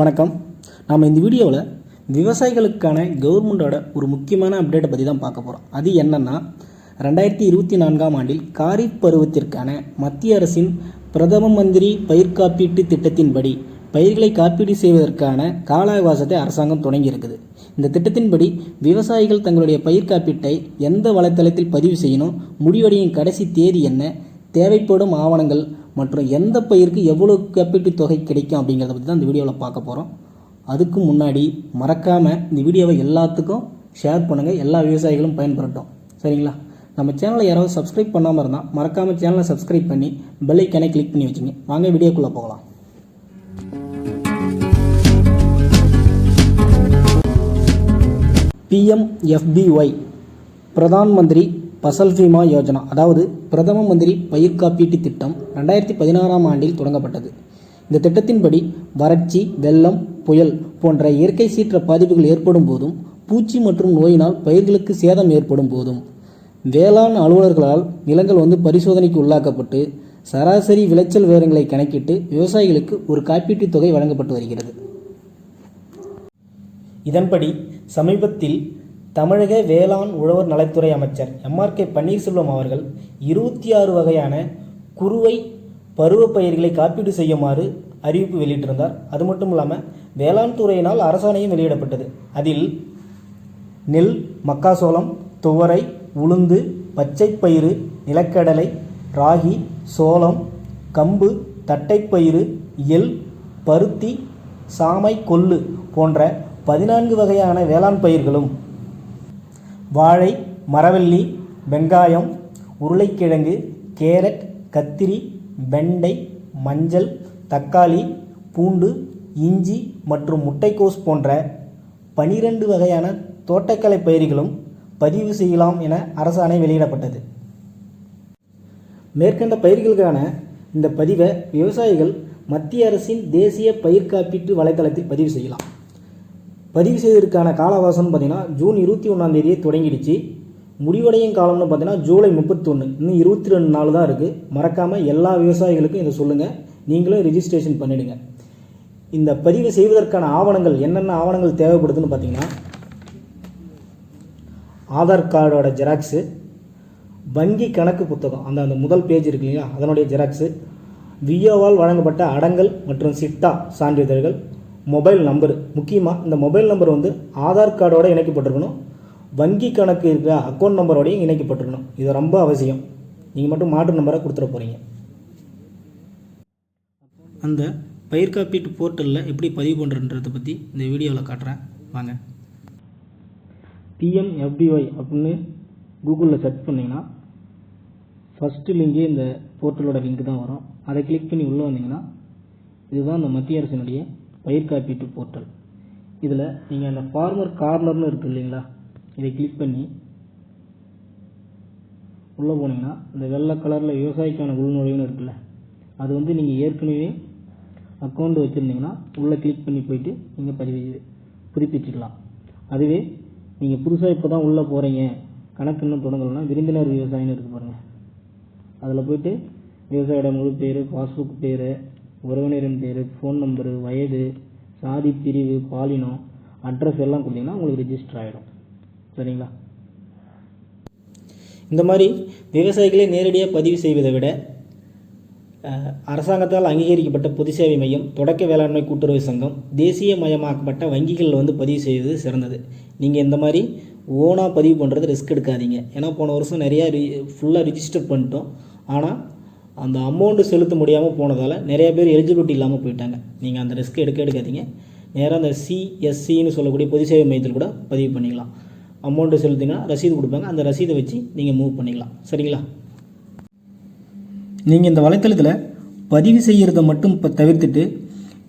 வணக்கம். நாம் இந்த வீடியோவில் விவசாயிகளுக்கான கவர்மெண்டோட ஒரு முக்கியமான அப்டேட்டை பற்றி தான் பார்க்க போகிறோம். அது என்னென்னா 2024ஆம் ஆண்டில் காரிஃப் பருவத்திற்கான மத்திய அரசின் பிரதம மந்திரி பயிர் காப்பீட்டு திட்டத்தின்படி பயிர்களை காப்பீடு செய்வதற்கான கால அவகாசத்தை அரசாங்கம் தொடங்கியிருக்குது. இந்த திட்டத்தின்படி விவசாயிகள் தங்களுடைய பயிர் காப்பீட்டை எந்த வலைத்தளத்தில் பதிவு செய்யணும், முடிவடையும் கடைசி தேதி என்ன, தேவைப்படும் ஆவணங்கள் மற்றும் எந்த பயிருக்கு எவ்வளோ காப்பீட்டு தொகை கிடைக்கும் அப்படிங்கிறத பற்றி தான் இந்த வீடியோவில் பார்க்க போகிறோம். அதுக்கு முன்னாடி மறக்காமல் இந்த வீடியோவை எல்லாத்துக்கும் ஷேர் பண்ணுங்கள், எல்லா விவசாயிகளும் பயன்படுத்தட்டும். சரிங்களா? நம்ம சேனலை யாராவது சப்ஸ்கிரைப் பண்ணாமல் இருந்தால் மறக்காமல் சேனலை சப்ஸ்கிரைப் பண்ணி பெல் ஐக்கானை கிளிக் பண்ணி வச்சுங்க. வாங்க வீடியோக்குள்ளே போகலாம். PMFBY பிரதான் மந்திரி பசல் பீமா யோஜனா, அதாவது பிரதம மந்திரி பயிர் காப்பீட்டு திட்டம் 2016ஆம் ஆண்டில் தொடங்கப்பட்டது. இந்த திட்டத்தின்படி வறட்சி, வெள்ளம், புயல் போன்ற இயற்கை சீற்ற பாதிப்புகள் ஏற்படும் போதும், பூச்சி மற்றும் நோயினால் பயிர்களுக்கு சேதம் ஏற்படும் போதும் வேளாண் அலுவலர்களால் நிலங்கள் பரிசோதனைக்கு உள்ளாக்கப்பட்டு சராசரி விளைச்சல் விவரங்களை கணக்கிட்டு விவசாயிகளுக்கு ஒரு காப்பீட்டுத் தொகை வழங்கப்பட்டு வருகிறது. இதன்படி சமீபத்தில் தமிழக வேளாண் உழவர் நலத்துறை அமைச்சர் MRK பன்னீர்செல்வம் அவர்கள் 26 வகையான குறுவை பருவ பயிர்களை காப்பீடு செய்யுமாறு அறிவிப்பு வெளியிட்டிருந்தார். அது மட்டும் இல்லாமல் வேளாண் துறையினால் அரசாணையும் வெளியிடப்பட்டது. அதில் நெல், மக்காசோளம், துவரை, உளுந்து, பச்சைப்பயிறு, நிலக்கடலை, ராகி, சோளம், கம்பு, தட்டைப்பயிறு, எள், பருத்தி, சாமை, கொள்ளு போன்ற 14 வகையான வேளாண் பயிர்களும், வாழை, மரவள்ளி, வெங்காயம், உருளைக்கிழங்கு, கேரட், கத்திரி, வெண்டை, மஞ்சள், தக்காளி, பூண்டு, இஞ்சி மற்றும் முட்டைக்கோஸ் போன்ற 12 வகையான தோட்டக்கலை பயிர்களும் பதிவு செய்யலாம் என அரசாணை வெளியிடப்பட்டது. மேற்கண்ட பயிர்களுக்கான இந்த பதிவை விவசாயிகள் மத்திய அரசின் தேசிய பயிர் காப்பீட்டு வலைத்தளத்தில் பதிவு செய்யலாம். பதிவு செய்வதற்கான கால அவகாசம்னு பார்த்தீங்கன்னா ஜூன் 21ஆம் தேதியே தொடங்கிடுச்சு. முடிவடையும் காலம்னு பார்த்தீங்கன்னா ஜூலை 31. இன்னும் 22 நாள் தான் இருக்குது. மறக்காமல் எல்லா விவசாயிகளுக்கும் இதை சொல்லுங்கள். நீங்களும் ரிஜிஸ்ட்ரேஷன் பண்ணிவிடுங்க. இந்த பதிவு செய்வதற்கான ஆவணங்கள் என்னென்ன ஆவணங்கள் தேவைப்படுதுன்னு பார்த்தீங்கன்னா ஆதார் கார்டோட ஜெராக்ஸு, வங்கி கணக்கு புத்தகம், அந்த முதல் பேஜ் இருக்கு இல்லையா, அதனுடைய ஜெராக்ஸு, விஓவால் வழங்கப்பட்ட அடங்கல் மற்றும் சிட்டா சான்றிதழ்கள், மொபைல் நம்பர். முக்கியமாக இந்த மொபைல் நம்பர் ஆதார் கார்டோடு இணைக்கப்பட்டிருக்கணும். வங்கி கணக்கு இருக்கிற அக்கௌண்ட் நம்பரோடையும் இணைக்கப்பட்டிருக்கணும். இது ரொம்ப அவசியம். நீங்கள் மட்டும் மாற்று நம்பரை கொடுத்துட போகிறீங்க. அந்த பயிர் காப்பீட்டு போர்ட்டலில் எப்படி பதிவு பண்ணுறன்றதை பற்றி இந்த வீடியோவில் காட்டுறேன். வாங்க. PMFBY அப்படின்னு கூகுளில் சர்ச் பண்ணிங்கன்னா ஃபஸ்ட்டு லிங்கே இந்த போர்ட்டலோட லிங்க் தான் வரும். அதை கிளிக் பண்ணி உள்ளே வந்தீங்கன்னா இதுதான் இந்த மத்திய அரசினுடைய பயிர் காப்பீட்டு போர்ட்டல். இதில் நீங்கள் அந்த ஃபார்மர் கார்னர்னு இருக்குது இல்லைங்களா, இதை கிளிக் பண்ணி உள்ளே போனீங்கன்னா இந்த வெள்ளை கலரில் விவசாயிக்கான உள்நுழைவுன்னு இருக்குல்ல, அது நீங்கள் ஏற்கனவே அக்கௌண்ட் வச்சுருந்தீங்கன்னா உள்ளே கிளிக் பண்ணி போயிட்டு நீங்கள் புதுப்பிச்சுக்கலாம். அதுவே நீங்கள் புதுசாக இப்போ தான் உள்ளே போகிறீங்க, கணக்கு இன்னும் தொடங்கலைன்னா விருந்தினர் விவசாயின்னு இருக்குது பாருங்கள், அதில் போய்ட்டு விவசாயியோட முழு பேர், பாஸ்புக் பேர், உறவினரின் பேர், ஃபோன் நம்பரு, வயது, சாதி, பிரிவு, பாலினம், அட்ரஸ் எல்லாம் கொடுத்தீங்கன்னா உங்களுக்கு ரிஜிஸ்டர் ஆகிடும். சரிங்களா? இந்த மாதிரி விவசாயிகளை நேரடியாக பதிவு செய்வதை விட அரசாங்கத்தால் அங்கீகரிக்கப்பட்ட பொது சேவை மையம், தொடக்க வேளாண்மை கூட்டுறவு சங்கம், தேசியமயமாக்கப்பட்ட வங்கிகளில் பதிவு செய்வது சிறந்தது. நீங்கள் இந்த மாதிரி ஓனாக பதிவு பண்ணுறது ரிஸ்க் எடுக்காதீங்க. ஏன்னா போன வருஷம் நிறையா ஃபுல்லாக ரிஜிஸ்டர் பண்ணிட்டோம். ஆனால் அந்த அமௌண்ட்டு செலுத்த முடியாமல் போனதால் நிறைய பேர் எலிஜிபிலிட்டி இல்லாமல் போயிட்டாங்க. நீங்கள் அந்த ரிஸ்க் எடுக்காதீங்க. நேராக அந்த CSCன்னு சொல்லக்கூடிய பொது சேவை மையத்தில் கூட பதிவு பண்ணிக்கலாம். அமௌண்ட்டு செலுத்திங்கன்னா ரசீது கொடுப்பாங்க. அந்த ரசீதை வச்சு நீங்கள் மூவ் பண்ணிக்கலாம். சரிங்களா? நீங்கள் இந்த வலைத்தளத்தில் பதிவு செய்கிறத மட்டும் இப்போ தவிர்த்துட்டு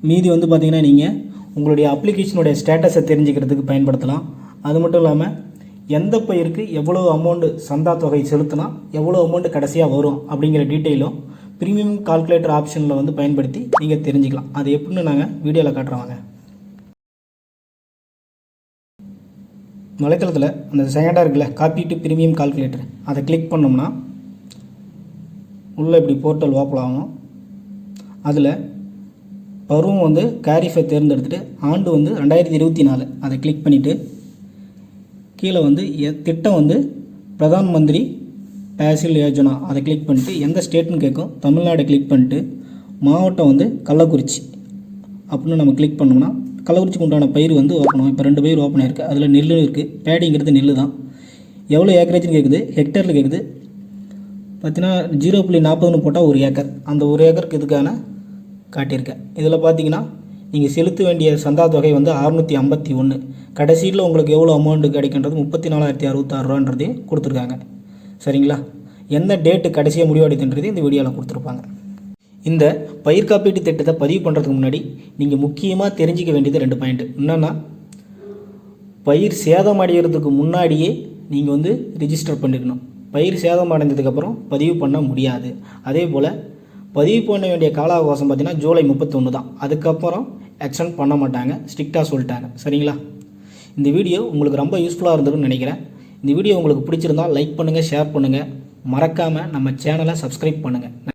மீதி பார்த்திங்கன்னா நீங்கள் உங்களுடைய அப்ளிகேஷனுடைய ஸ்டேட்டஸை தெரிஞ்சுக்கிறதுக்கு பயன்படுத்தலாம். அது மட்டும் இல்லாமல் எந்த பயிருக்கு எவ்வளோ அமௌண்ட்டு சந்தா தொகை செலுத்தினா எவ்வளோ அமௌண்ட்டு கடைசியாக வரும் அப்படிங்கிற டீட்டெயிலும் ப்ரீமியம் கால்குலேட்டர் ஆப்ஷனில் பயன்படுத்தி நீங்கள் தெரிஞ்சுக்கலாம். அது எப்படின்னு நாங்கள் வீடியோவில் காட்டுறவாங்க. வலைத்தளத்தில் அந்த செகண்டாக இருக்குல்ல காப்பீட்டு ப்ரீமியம் கால்குலேட்டர், அதை கிளிக் பண்ணோம்னா உள்ளே இப்படி போர்ட்டல் ஓப்பன் ஆகும். அதில் பருவம் வந்து காரிஃபை தேர்ந்தெடுத்துட்டு ஆண்டு வந்து 2024 அதை கிளிக் பண்ணிவிட்டு கீழே வந்து திட்டம் வந்து பிரதான் மந்திரி பேசில் யோஜனா அதை கிளிக் பண்ணிட்டு எந்த ஸ்டேட்னு கேட்கும், தமிழ்நாடு கிளிக் பண்ணிட்டு மாவட்டம் வந்து கள்ளக்குறிச்சி அப்படின்னு நம்ம கிளிக் பண்ணோம்னா கள்ளக்குறிச்சிக்கு உண்டான பயிர் வந்து ஓப்பன் ஆகும். இப்போ 2 பயிர் ஓப்பன் ஆயிருக்கு. அதில் நெல் இருக்குது. பேடிங்கிறது நெல் தான். எவ்வளோ ஏக்கரேஜ்னு கேட்குது, ஹெக்டரில் கேட்குது. பார்த்தீங்கன்னா 0.40ன்னு போட்டால் 1 ஏக்கர். அந்த 1 ஏக்கருக்கு இதுக்கான காட்டியிருக்கேன். இதில் பார்த்தீங்கன்னா நீங்கள் செலுத்த வேண்டிய சந்தா தொகை வந்து 651. கடைசியில் உங்களுக்கு எவ்வளோ அமௌண்ட்டு கிடைக்கின்றது 34,066 ரூபான்றதையும் கொடுத்துருக்காங்க. சரிங்களா? எந்த டேட்டு கடைசியாக முடிவடைதுன்றதையும் இந்த வீடியோவில் கொடுத்துருப்பாங்க. இந்த பயிர் காப்பீட்டு திட்டத்தை பதிவு பண்ணுறதுக்கு முன்னாடி நீங்கள் முக்கியமாக தெரிஞ்சிக்க வேண்டியது 2 பாயிண்ட். என்னென்னா, பயிர் சேதம் அடைகிறதுக்கு முன்னாடியே நீங்கள் வந்து ரிஜிஸ்டர் பண்ணிக்கணும். பயிர் சேதம் அடைந்ததுக்கப்புறம் பதிவு பண்ண முடியாது. அதே போல் பதிவு பண்ண வேண்டிய கால அவகாசம் பார்த்திங்கன்னா ஜூலை 31 தான். அதுக்கப்புறம் எக்ஸ்டெண்ட் பண்ண மாட்டாங்க, ஸ்ட்ரிக்டாக சொல்லிட்டாங்க. சரிங்களா? இந்த வீடியோ உங்களுக்கு ரொம்ப யூஸ்ஃபுல்லாக இருந்ததுன்னு நினைக்கிறேன். இந்த வீடியோ உங்களுக்கு பிடிச்சிருந்தால் லைக் பண்ணுங்கள், ஷேர் பண்ணுங்கள். மறக்காமல் நம்ம சேனலை சப்ஸ்கிரைப் பண்ணுங்கள்.